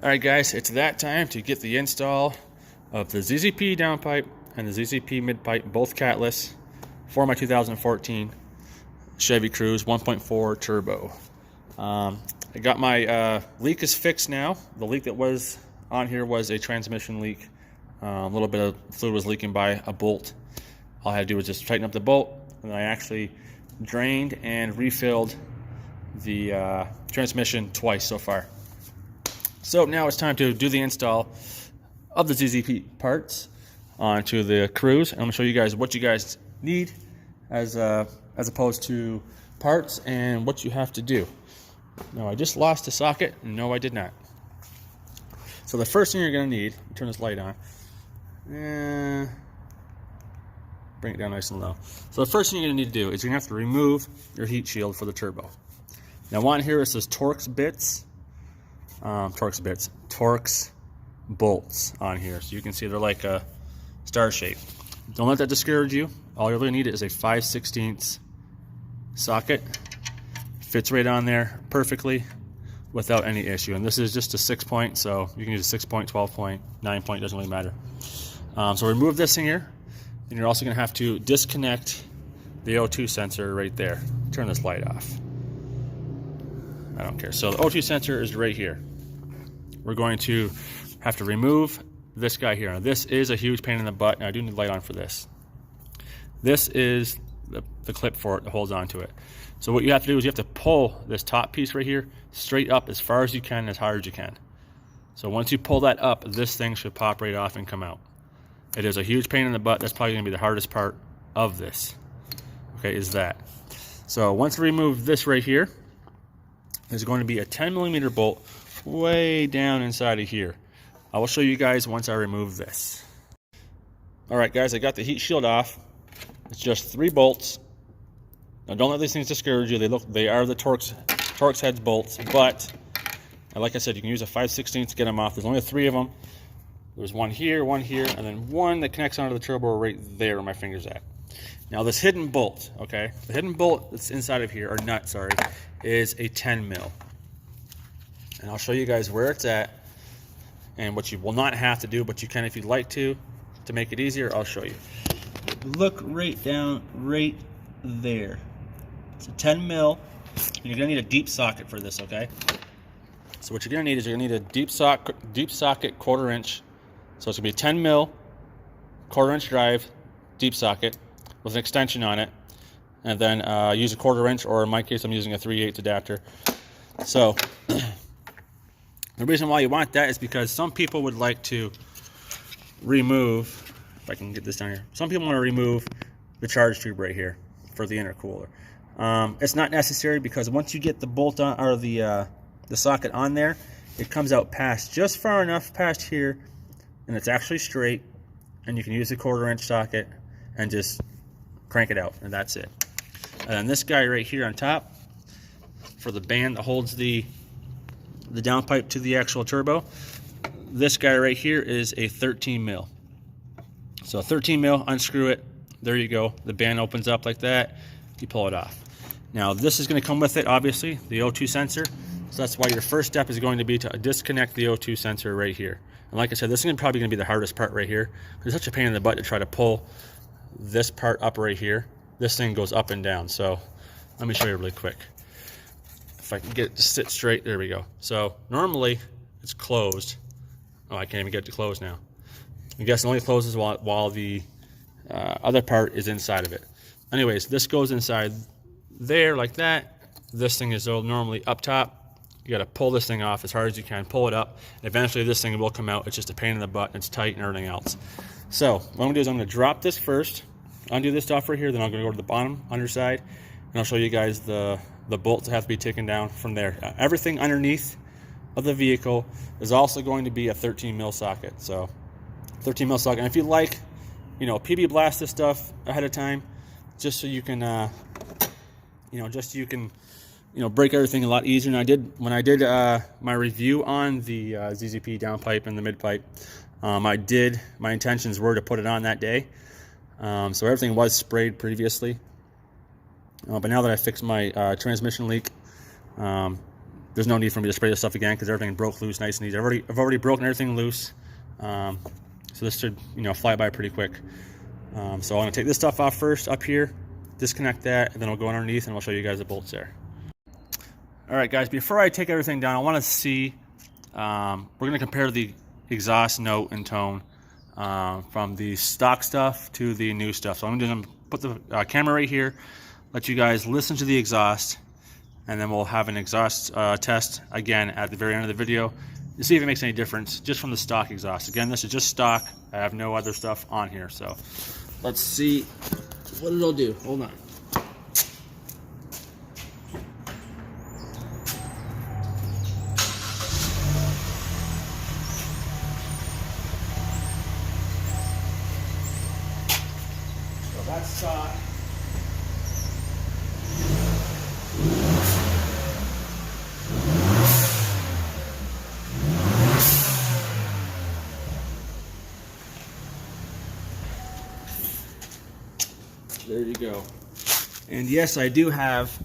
Alright guys, it's that time to get the install of the ZZP Downpipe and the ZZP Midpipe, both Catless, for my 2014 Chevy Cruze 1.4 Turbo. I got my leak is fixed now. The leak that was on here was a transmission leak. A little bit of fluid was leaking by a bolt. All I had to do was just tighten up the bolt, and I actually drained and refilled the transmission twice so far. So now it's time to do the install of the ZZP parts onto the Cruze. I'm going to show you guys what you guys need as opposed to parts and what you have to do. No, I just lost a socket. No, I did not. So the first thing you're going to need, turn this light on. Bring it down nice and low. So the first thing you're going to need to do is you're going to have to remove your heat shield for the turbo. Now on here it says Torx bolts on here. So you can see they're like a star shape. Don't let that discourage you. All you really need is a 5/16 socket. Fits right on there perfectly without any issue. And this is just a 6-point, so you can use a 6-point, 12-point, 9-point, doesn't really matter. So remove this thing here, and you're also going to have to disconnect the O2 sensor right there. Turn this light off. I don't care. So the O2 sensor is right here. We're going to have to remove this guy here. Now this is a huge pain in the butt, and I do need light on for this. This is the clip for it that holds onto it. So what you have to do is you have to pull this top piece right here straight up as far as you can, as hard as you can. So once you pull that up, this thing should pop right off and come out. It is a huge pain in the butt. That's probably going to be the hardest part of this. Okay, is that. So once we remove this right here, there's going to be a 10mm bolt way down inside of here. I will show you guys once I remove this. Alright guys, I got the heat shield off. It's just 3 bolts. Now don't let these things discourage you. They are the Torx heads bolts, but like I said, you can use a 5/16 to get them off. There's only 3 of them. There's one here, and then one that connects onto the turbo right there where my finger's at. Now this hidden bolt, okay, the hidden bolt that's inside of here, or nut, sorry, is a 10mm. And I'll show you guys where it's at and what you will not have to do, but you can if you'd like to make it easier. I'll show you. Look right down right there. It's a 10mm, and you're gonna need a deep socket for this, okay? So what you're gonna need is you're gonna need a deep socket 1/4 inch. So it's gonna be a 10mm 1/4 inch drive deep socket with an extension on it, and then use a 1/4 inch, or in my case I'm using a 3/8 adapter. So the reason why you want that is because some people would like to remove, if I can get this down here, some people want to remove the charge tube right here for the intercooler. It's not necessary, because once you get the bolt on, or the socket on there, it comes out past, just far enough past here, and it's actually straight, and you can use the 1/4 inch socket and just crank it out, and that's it. And then this guy right here on top for the band that holds the downpipe to the actual turbo, this guy right here is a 13mm. So a 13mm, unscrew it, there you go, the band opens up like that, you pull it off. Now this is going to come with it, obviously, the O2 sensor. So that's why your first step is going to be to disconnect the O2 sensor right here. And like I said, this is probably going to be the hardest part right here. It's such a pain in the butt to try to pull this part up right here. This thing goes up and down. So let me show you really quick. If I can get it to sit straight, there we go. So normally it's closed. Oh, I can't even get it to close now. I guess it only closes while the other part is inside of it. Anyways, this goes inside there like that. This thing is normally up top. You got to pull this thing off as hard as you can, pull it up, and eventually this thing will come out. It's just a pain in the butt, and it's tight and everything else. So what I'm going to do is I'm going to drop this first, undo this stuff right here, then I'm going to go to the bottom underside, and I'll show you guys the bolts that have to be taken down from there. Everything underneath of the vehicle is also going to be a 13mm socket. So 13mm socket. And if you like, PB blast this stuff ahead of time, just so you can, break everything a lot easier. And when I did my review on the ZZP downpipe and the midpipe, my intentions were to put it on that day. So everything was sprayed previously. But now that I fixed my transmission leak, there's no need for me to spray this stuff again because everything broke loose nice and easy. I've already broken everything loose. So this should, you know, fly by pretty quick. So I'm gonna take this stuff off first up here, disconnect that, and then I'll go underneath and I'll show you guys the bolts there. All right, guys, before I take everything down, I want to see, we're gonna compare the exhaust note and tone from the stock stuff to the new stuff. So I'm gonna put the camera right here, let you guys listen to the exhaust, and then we'll have an exhaust test again at the very end of the video to see if it makes any difference just from the stock exhaust. Again, this is just stock. I have no other stuff on here, so let's see what it'll do. Hold on. So that's stock. There you go. And yes, I do have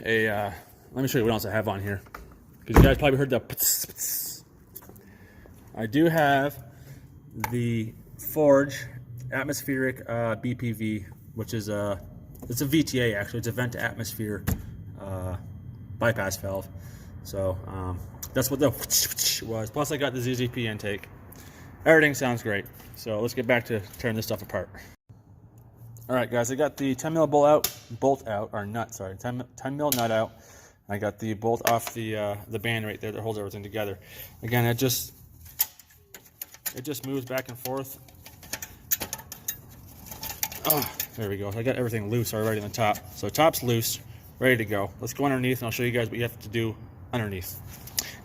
a, let me show you what else I have on here. Because you guys probably heard the pts, pts. I do have the Forge atmospheric BPV, which is it's a VTA actually. It's a vent to atmosphere bypass valve. So that's what the was. Plus I got the ZZP intake. Everything sounds great. So let's get back to tearing this stuff apart. All right, guys, I got the 10 mil bolt out, or nut, sorry, 10 mil nut out. I got the bolt off the band right there that holds everything together. Again, it just moves back and forth. Oh, there we go. I got everything loose already on the top. So top's loose, ready to go. Let's go underneath, and I'll show you guys what you have to do underneath.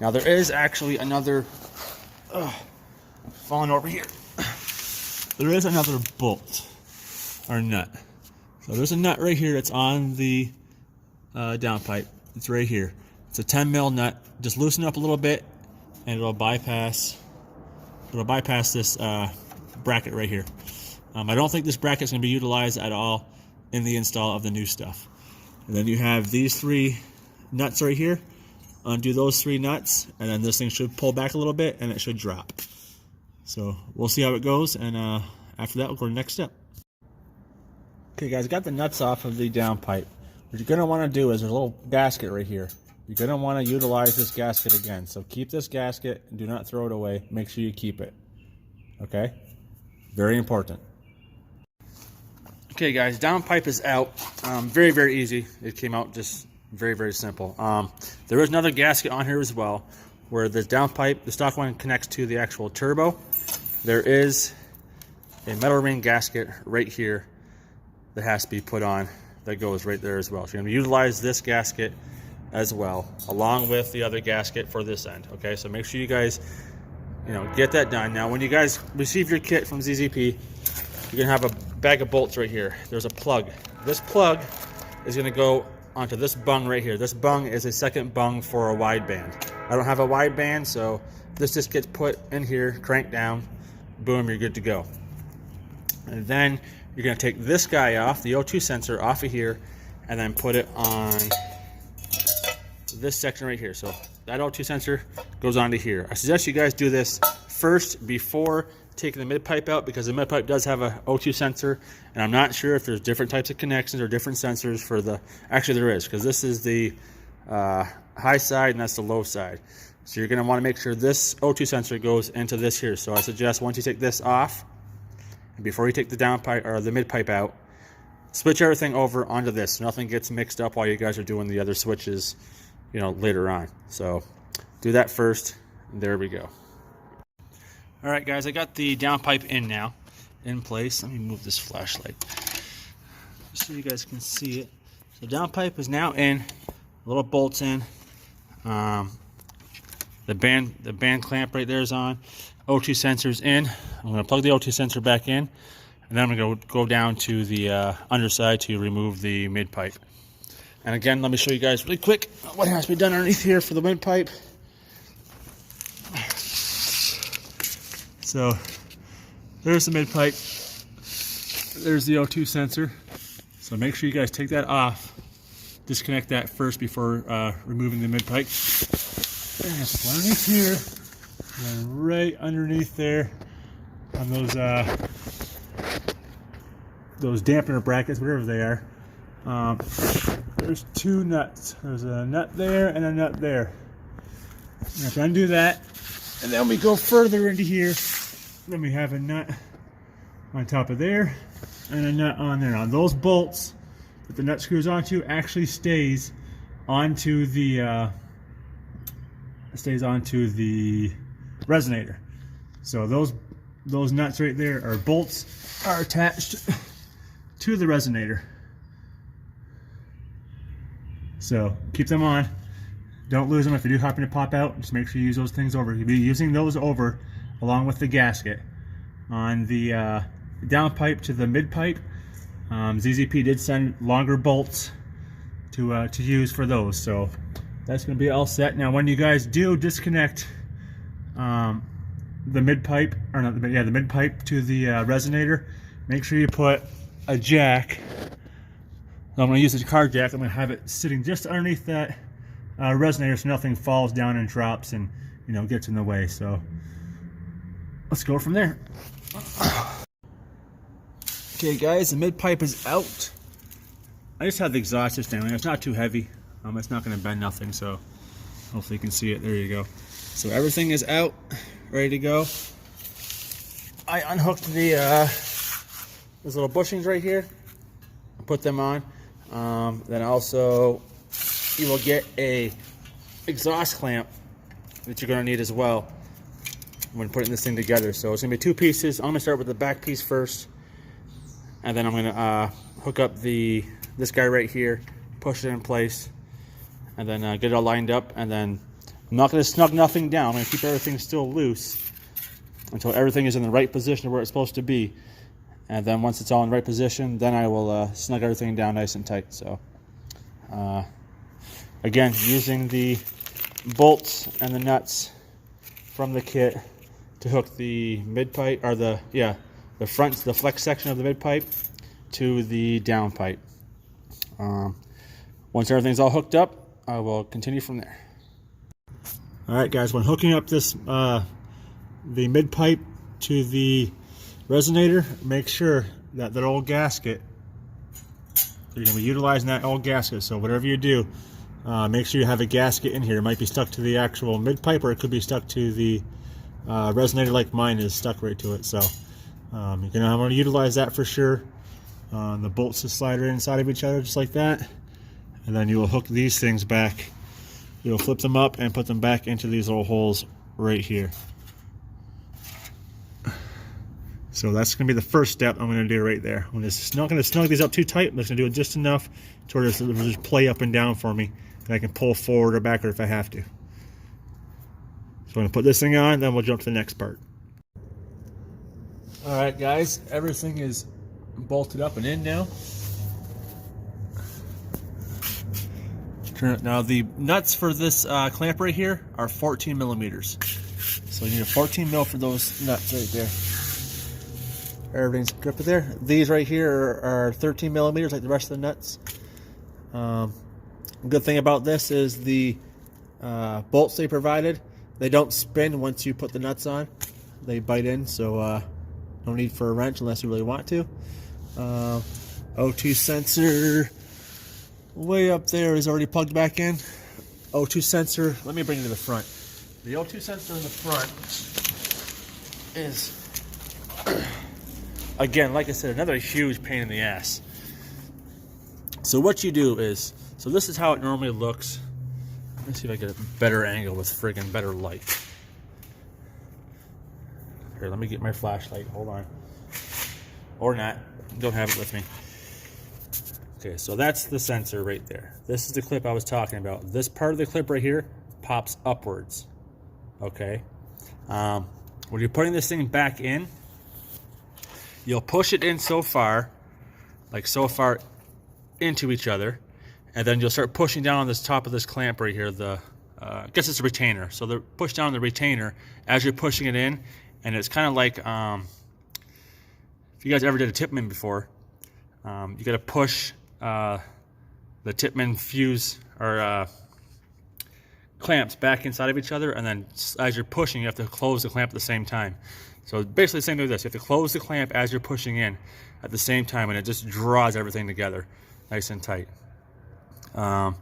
Now there is actually another, falling over here. There is another bolt. Or nut. So there's a nut right here that's on the downpipe. It's right here. It's a 10 mil nut. Just loosen it up a little bit, and it'll bypass this bracket right here. I don't think this bracket is going to be utilized at all in the install of the new stuff. And then you have these 3 nuts right here. Undo those 3 nuts, and then this thing should pull back a little bit, and it should drop. So we'll see how it goes, and after that we'll go to the next step. Okay, guys, got the nuts off of the downpipe. What you're going to want to do is there's a little gasket right here. You're going to want to utilize this gasket again. So keep this gasket and do not throw it away. Make sure you keep it. Okay? Very important. Okay, guys, downpipe is out. Very, very easy. It came out just very, very simple. There is another gasket on here as well where the downpipe, the stock one, connects to the actual turbo. There is a metal ring gasket right here that has to be put on, that goes right there as well. So you're going to utilize this gasket as well, along with the other gasket for this end. Okay, so make sure you guys, you know, get that done. Now, when you guys receive your kit from ZZP, you're going to have a bag of bolts right here. There's a plug. This plug is going to go onto this bung right here. This bung is a second bung for a wide band. I don't have a wide band, so this just gets put in here, cranked down, boom, you're good to go. And then you're going to take this guy off, the O2 sensor off of here, and then put it on this section right here. So that O2 sensor goes onto here. I suggest you guys do this first before taking the mid pipe out, because the mid pipe does have a O2 sensor, and I'm not sure if there's different types of connections or different sensors for the, actually there is, because this is the high side and that's the low side. So you're going to want to make sure this O2 sensor goes into this here. So I suggest once you take this off, before you take the downpipe or the mid pipe out, switch everything over onto this so nothing gets mixed up while you guys are doing the other switches, you know, later on. So do that first. There we go. All right, guys, I got the downpipe in now, in place. Let me move this flashlight so you guys can see it. So downpipe is now in, little bolts in. The band clamp right there is on. O2 sensor's in. I'm going to plug the O2 sensor back in, and then I'm going to go down to the underside to remove the mid pipe. And again, let me show you guys really quick what has to be done underneath here for the mid pipe. So there's the mid pipe. There's the O2 sensor. So make sure you guys take that off disconnect that first before removing the mid-pipe. And just underneath here, and then right underneath there on those dampener brackets, whatever they are. There's two nuts. There's a nut there and a nut there. You have to undo that, and then we go further into here. Then we have a nut on top of there and a nut on there. On those bolts that the nut screws onto actually stays onto the resonator. So those nuts right there, or bolts, are attached to the resonator. So keep them on. Don't lose them. If they do happen to pop out, just make sure you use those things over. You'll be using those over along with the gasket. On the downpipe to the mid-pipe, ZZP did send longer bolts to use for those. So that's going to be all set. Now when you guys do disconnect the mid-pipe, or not the mid-pipe to the resonator, make sure you put a jack. I'm going to use the car jack. I'm going to have it sitting just underneath that resonator so nothing falls down and drops and, you know, gets in the way. So let's go from there. Okay guys, the mid-pipe is out. I just have the exhaust system. It's not too heavy. It's not going to bend nothing, so hopefully you can see it. There you go. So everything is out, ready to go. I unhooked the those little bushings right here. Put them on. Then also you will get a exhaust clamp that you're going to need as well when putting this thing together. So it's going to be two pieces. I'm going to start with the back piece first, and then I'm going to hook up this guy right here, push it in place, and then get it all lined up. And then I'm not going to snug nothing down. I'm going to keep everything still loose until everything is in the right position where it's supposed to be. And then once it's all in the right position, then I will snug everything down nice and tight. So again, using the bolts and the nuts from the kit to hook the mid-pipe, or the flex section of the mid-pipe to the downpipe. Once everything's all hooked up, I will continue from there. Alright guys, when hooking up this the mid-pipe to the resonator, make sure that old gasket, you're going to be utilizing that old gasket, so whatever you do, make sure you have a gasket in here. It might be stuck to the actual mid-pipe, or it could be stuck to the resonator like mine is stuck right to it. So you're going to want to utilize that for sure. The bolts just slide right inside of each other just like that, and then you will hook these things back. You'll flip them up and put them back into these little holes right here. So that's going to be the first step I'm going to do right there. I'm just not going to snug these up too tight. I'm just going to do it just enough to where it'll just play up and down for me, and I can pull forward or backward if I have to. So I'm going to put this thing on, then we'll jump to the next part. Alright guys, everything is bolted up and in now. Now the nuts for this clamp right here are 14 millimeters. So you need a 14 mil for those nuts right there. Everything's gripped there. These right here are 13 millimeters like the rest of the nuts. Good thing about this is the bolts they provided, they don't spin once you put the nuts on. They bite in, so no need for a wrench unless you really want to. O2 sensor way up there is already plugged back in. O2 sensor, let me bring it to the front. The O2 sensor in the front is, again, like I said, another huge pain in the ass. So what you do is, so this is how it normally looks. Let me see if I get a better angle with friggin' better light. Here, let me get my flashlight. Hold on. Or not. Don't have it with me. Okay, so that's the sensor right there. This is the clip I was talking about. This part of the clip right here pops upwards. Okay? When you're putting this thing back in, you'll push it in so far, like so far into each other, and then you'll start pushing down on this top of this clamp right here. I guess it's a retainer. So they push down the retainer as you're pushing it in, and it's kind of like, if you guys ever did a Tipman before, you got to push the Tipman fuse or clamps back inside of each other, and then as you're pushing, you have to close the clamp at the same time. So basically the same thing with this. You have to close the clamp as you're pushing in at the same time, and it just draws everything together nice and tight. But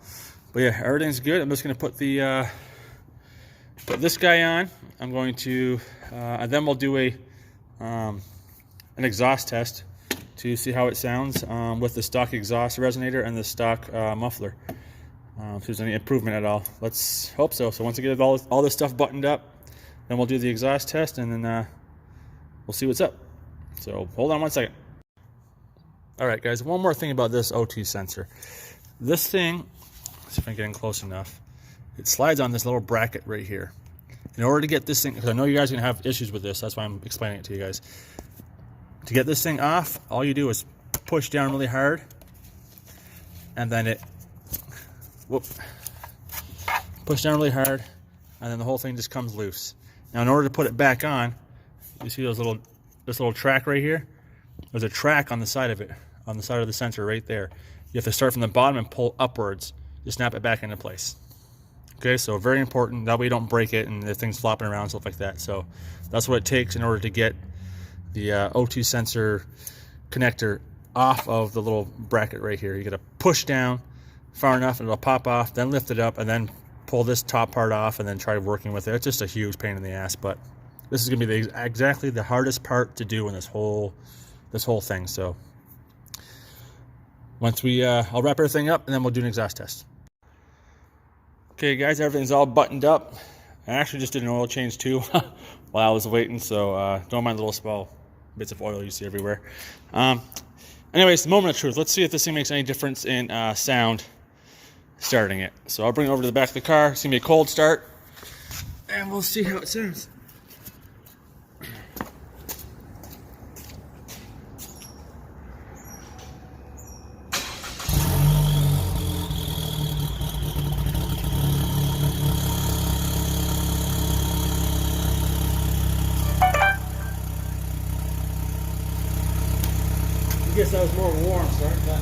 yeah, everything's good. I'm just going to put the put this guy on. I'm going to and then we'll do an exhaust test to see how it sounds with the stock exhaust resonator and the stock muffler. If there's any improvement at all. Let's hope so. So once I get all this stuff buttoned up, then we'll do the exhaust test, and then we'll see what's up. So hold on one second. All right, guys, one more thing about this OT sensor. This thing, let's see if I can get in close enough. It slides on this little bracket right here. In order to get this thing, because I know you guys are going to have issues with this, that's why I'm explaining it to you guys. To get this thing off, all you do is push down really hard, and then push down really hard, and then the whole thing just comes loose. Now, in order to put it back on, you see this little track right here? There's a track on the side of it, on the side of the sensor right there. You have to start from the bottom and pull upwards to snap it back into place. Okay, so very important. That way you don't break it and the thing's flopping around and stuff like that. So that's what it takes in order to get the OT sensor connector off of the little bracket right here. You got to push down far enough and it'll pop off, then lift it up, and then pull this top part off, and then try working with it. It's just a huge pain in the ass, but this is going to be exactly the hardest part to do in this whole thing. So once we I'll wrap everything up, and then we'll do an exhaust test. Okay, guys, everything's all buttoned up. I actually just did an oil change too while I was waiting, so don't mind the little small bits of oil you see everywhere. Anyways, the moment of truth. Let's see if this thing makes any difference in sound starting it. So I'll bring it over to the back of the car. It's going to be a cold start, and we'll see how it sounds. I guess that was more of a warm start, but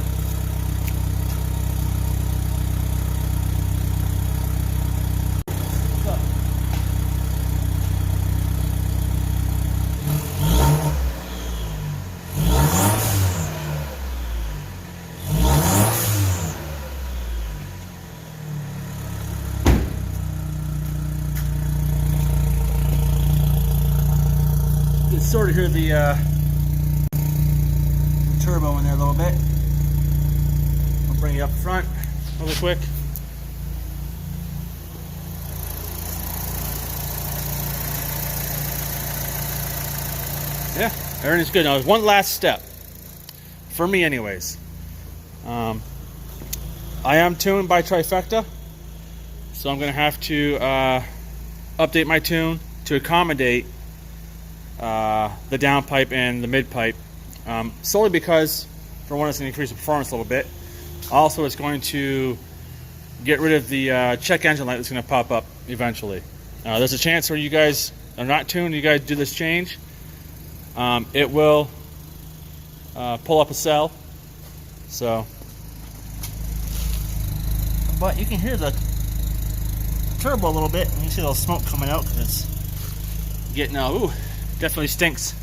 you can sort of hear the turbo in there a little bit. I'll bring you up front really quick. Yeah, everything's good. Now, there's one last step for me, anyways. I am tuned by Trifecta, so I'm going to have to update my tune to accommodate the downpipe and the mid-pipe. Solely because, for one, it's going to increase the performance a little bit. Also, it's going to get rid of the check engine light that's going to pop up eventually. There's a chance where you guys are not tuned, you guys do this change. It will pull up a cell. So, but you can hear the turbo a little bit, and you see a little smoke coming out because it's getting ooh, definitely stinks.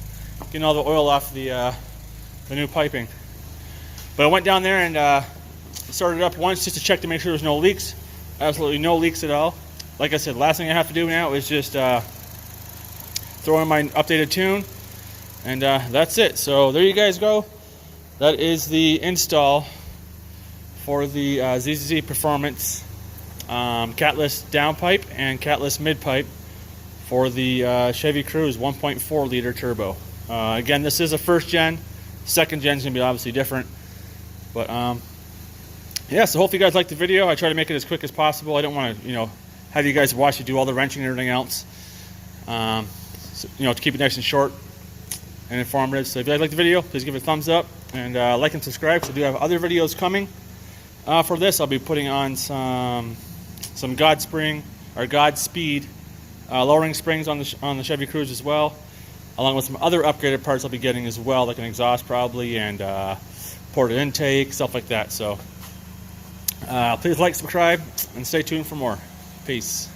Getting all the oil off the new piping. But I went down there and started it up once just to check to make sure there's no leaks. Absolutely no leaks at all. Like I said, last thing I have to do now is just throw in my updated tune, and that's it. So there you guys go. That is the install for the ZZP Performance Catless downpipe and Catless midpipe for the Chevy Cruze 1.4 liter turbo. Again, this is a first gen. Second gen is going to be obviously different. But yeah, so hopefully you guys liked the video. I try to make it as quick as possible. I don't want to, have you guys watch you do all the wrenching and everything else. So, to keep it nice and short and informative. So if you guys like the video, please give it a thumbs up and like and subscribe. So I do have other videos coming for this. I'll be putting on some Godspeed lowering springs on the Chevy Cruze as well, along with some other upgraded parts I'll be getting as well, like an exhaust probably, and ported intake, stuff like that. So Please like, subscribe, and stay tuned for more. Peace.